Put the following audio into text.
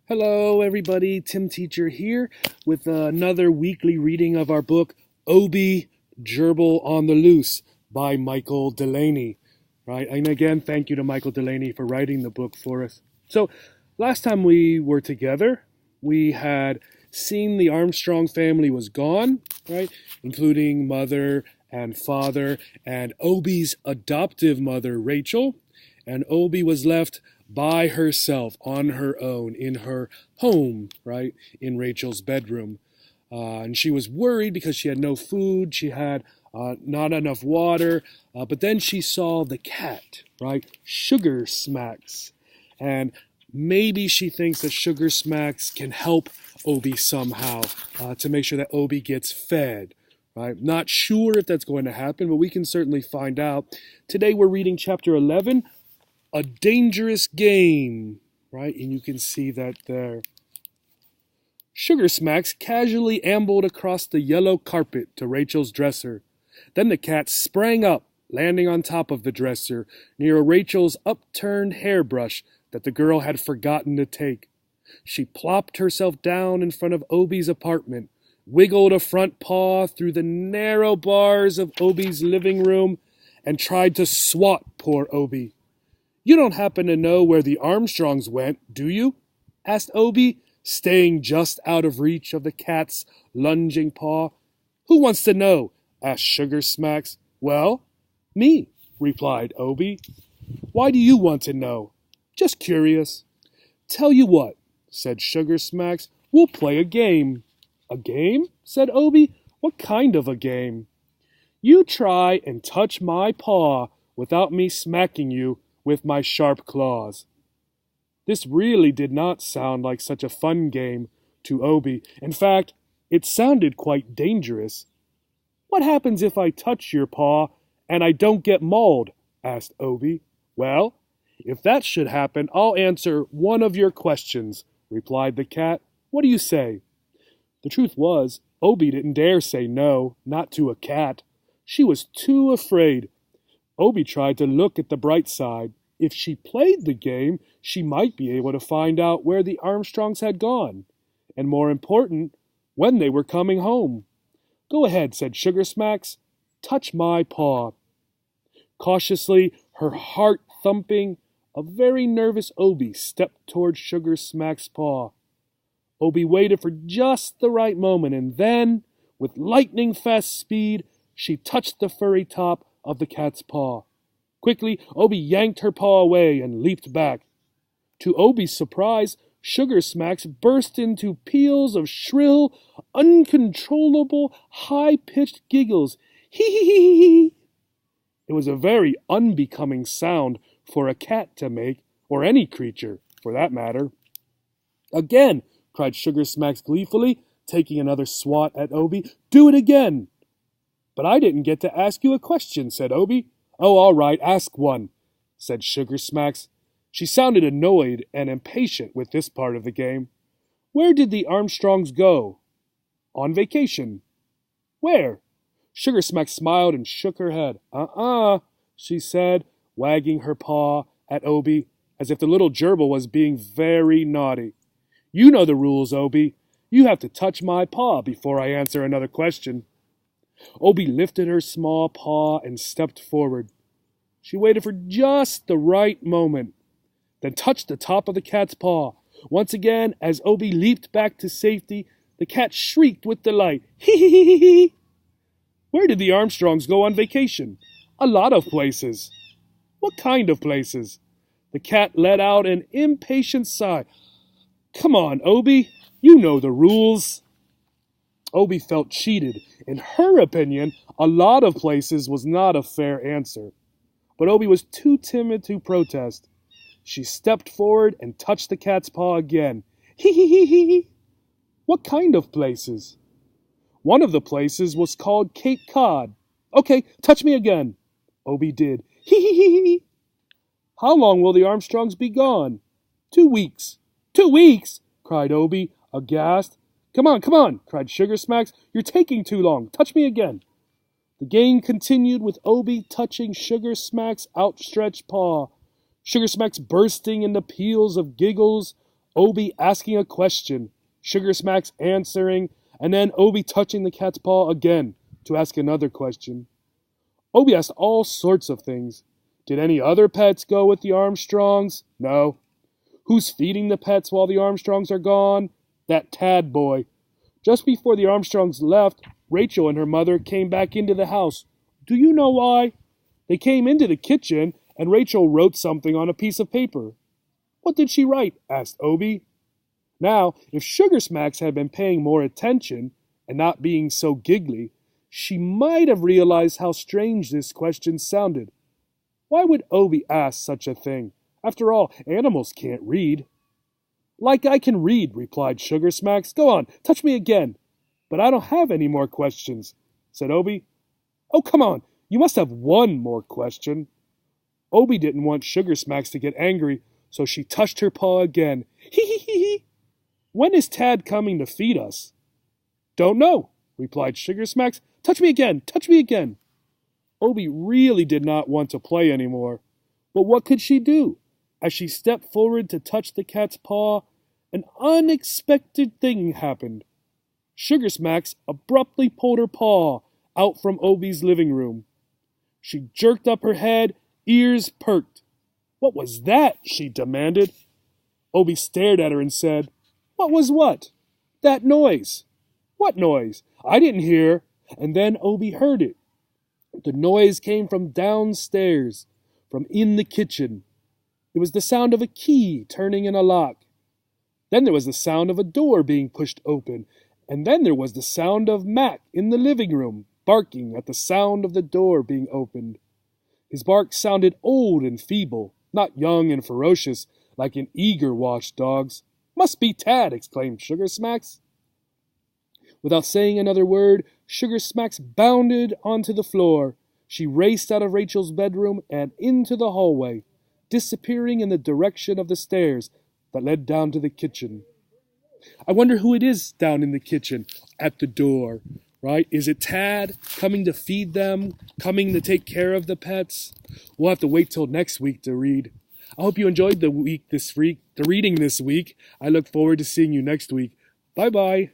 Hello, everybody. Tim Teacher here with another weekly reading of our book, Obi, Gerbil on the Loose by Michael Delaney. Right? And again, thank you to Michael Delaney for writing the book for us. So, last time we were together, we had seen the Armstrong family was gone, right? Including mother and father and Obi's adoptive mother, Rachel. And Obi was left by herself, on her own, in her home, right, in Rachel's bedroom. And she was worried because she had no food, she had not enough water, but then she saw the cat, right, Sugar Smacks. And maybe she thinks that Sugar Smacks can help Obi somehow to make sure that Obi gets fed. Right? Not sure if that's going to happen, but we can certainly find out. Today we're reading chapter 11, A Dangerous Game, right? And you can see that there. Sugar Smacks casually ambled across the yellow carpet to Rachel's dresser. Then the cat sprang up, landing on top of the dresser, near Rachel's upturned hairbrush that the girl had forgotten to take. She plopped herself down in front of Obi's apartment, wiggled a front paw through the narrow bars of Obi's living room, and tried to swat poor Obi. "You don't happen to know where the Armstrongs went, do you?" asked Obi, staying just out of reach of the cat's lunging paw. "Who wants to know?" asked Sugar Smacks. "Well, me," replied Obi. "Why do you want to know?" "Just curious." "Tell you what," said Sugar Smacks, "we'll play a game." "A game?" said Obi. "What kind of a game?" "You try and touch my paw without me smacking you with my sharp claws." This really did not sound like such a fun game to Obi. In fact, it sounded quite dangerous. "What happens if I touch your paw and I don't get mauled?" asked Obi. "Well, if that should happen, I'll answer one of your questions," replied the cat. "What do you say?" The truth was, Obi didn't dare say no, not to a cat. She was too afraid. Obi tried to look at the bright side. If she played the game, she might be able to find out where the Armstrongs had gone, and more important, when they were coming home. "Go ahead," said Sugar Smacks. "Touch my paw." Cautiously, her heart thumping, a very nervous Obi stepped toward Sugar Smacks' paw. Obi waited for just the right moment, and then, with lightning-fast speed, she touched the furry top of the cat's paw. Quickly, Obi yanked her paw away and leaped back. To Obi's surprise, Sugar Smacks burst into peals of shrill, uncontrollable, high-pitched giggles. Hee-hee-hee-hee! It was a very unbecoming sound for a cat to make, or any creature, for that matter. "Again!" cried Sugar Smacks gleefully, taking another swat at Obi. "Do it again!" "But I didn't get to ask you a question," said Obi. "Oh, all right, ask one," said Sugar Smacks. She sounded annoyed and impatient with this part of the game. "Where did the Armstrongs go?" "On vacation." "Where?" Sugar Smacks smiled and shook her head. She said, wagging her paw at Obi, as if the little gerbil was being very naughty. "You know the rules, Obi. You have to touch my paw before I answer another question." Obi lifted her small paw and stepped forward. She waited for just the right moment, then touched the top of the cat's paw. Once again, as Obi leaped back to safety, the cat shrieked with delight. "Hee-hee-hee-hee!" "Where did the Armstrongs go on vacation?" "A lot of places." "What kind of places?" The cat let out an impatient sigh. "Come on, Obi. You know the rules." Obi felt cheated. In her opinion, a lot of places was not a fair answer. But Obi was too timid to protest. She stepped forward and touched the cat's paw again. "Hee-hee-hee-hee!" "What kind of places?" "One of the places was called Cape Cod." "Okay, touch me again." Obi did. "Hee-hee-hee-hee!" "How long will the Armstrongs be gone?" 2 weeks. 2 weeks!" cried Obi, aghast. Come on," cried Sugar Smacks. "You're taking too long. Touch me again." The game continued with Obi touching Sugar Smacks' outstretched paw. Sugar Smacks bursting into peals of giggles. Obie asking a question, Sugar Smacks answering, and then Obie touching the cat's paw again to ask another question. Obie asked all sorts of things. Did any other pets go with the Armstrongs? No. Who's feeding the pets while the Armstrongs are gone? That Tad boy. Just before the Armstrongs left, Rachel and her mother came back into the house. Do you know why? They came into the kitchen, and Rachel wrote something on a piece of paper. What did she write? Asked Obie. Now, if Sugar Smacks had been paying more attention and not being so giggly, she might have realized how strange this question sounded. Why would Obie ask such a thing? After all, animals can't read. Like I can read, replied Sugar Smacks. Go on, touch me again. But I don't have any more questions, said Obie. Oh, come on, you must have one more question. Obie didn't want Sugar Smacks to get angry, so she touched her paw again. Hee hee hee hee. When is Tad coming to feed us? Don't know, replied Sugar Smacks. Touch me again, touch me again. Obie really did not want to play anymore. But what could she do? As she stepped forward to touch the cat's paw, an unexpected thing happened. Sugar Smacks abruptly pulled her paw out from Obie's living room. She jerked up her head, ears perked. What was that? She demanded. Obie stared at her and said, What was what? That noise. What noise? I didn't hear. And then Obie heard it. The noise came from downstairs, from in the kitchen. It was the sound of a key turning in a lock. Then there was the sound of a door being pushed open, and then there was the sound of Mac in the living room, barking at the sound of the door being opened. His bark sounded old and feeble, not young and ferocious like an eager watchdog's. Must be Tad, exclaimed Sugar Smacks. Without saying another word, Sugar Smacks bounded onto the floor. She raced out of Rachel's bedroom and into the hallway, disappearing in the direction of the stairs that led down to the kitchen. I wonder who it is down in the kitchen at the door, right? Is it Tad coming to feed them, coming to take care of the pets? We'll have to wait till next week to read. I hope you enjoyed the reading this week. I look forward to seeing you next week. Bye-bye.